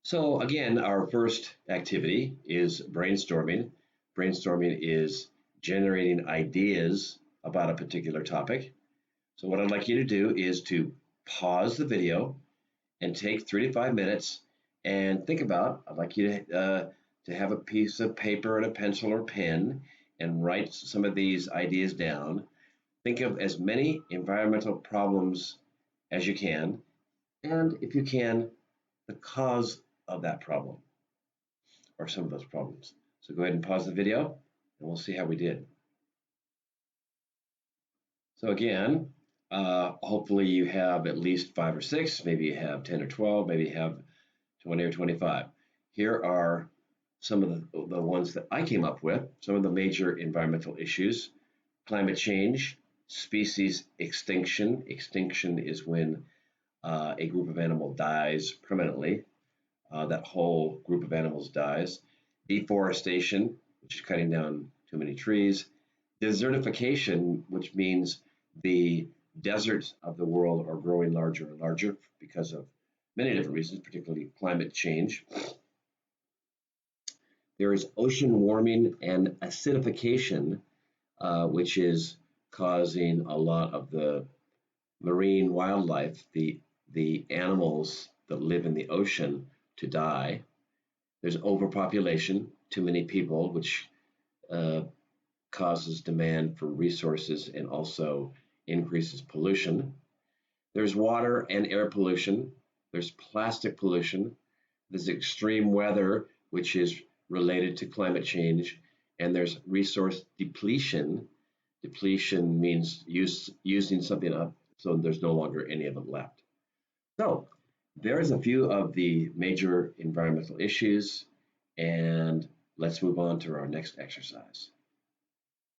So again, our first activity is brainstorming. Brainstorming is generating ideas about a particular topic. So what I'd like you to do is to pause the video and take 3 to 5 minutes and think about. I'd like you to have a piece of paper and a pencil or pen and write some of these ideas down. Think of as many environmental problems as you can, and if you can, the cause of that problem or some of those problems. So go ahead and pause the video and we'll see how we did. So again, hopefully you have at least 5 or 6, maybe you have 10 or 12, maybe you have 20 or 25. Here are some of the ones that I came up with, some of the major environmental issues: climate change, species extinction. Extinction is when a group of animal dies permanently. That whole group of animals dies. Deforestation, which is cutting down too many trees. Desertification, which means the deserts of the world are growing larger and larger because of many different reasons, particularly climate change. There is ocean warming and acidification, which is causing a lot of the marine wildlife, the animals that live in the ocean, to die. There's overpopulation, too many people, which causes demand for resources and also increases pollution. There's water and air pollution. There's plastic pollution. There's extreme weather, which is related to climate change. And there's resource depletion. Depletion means using something up so there's no longer any of it left. So there's a few of the major environmental issues, and let's move on to our next exercise.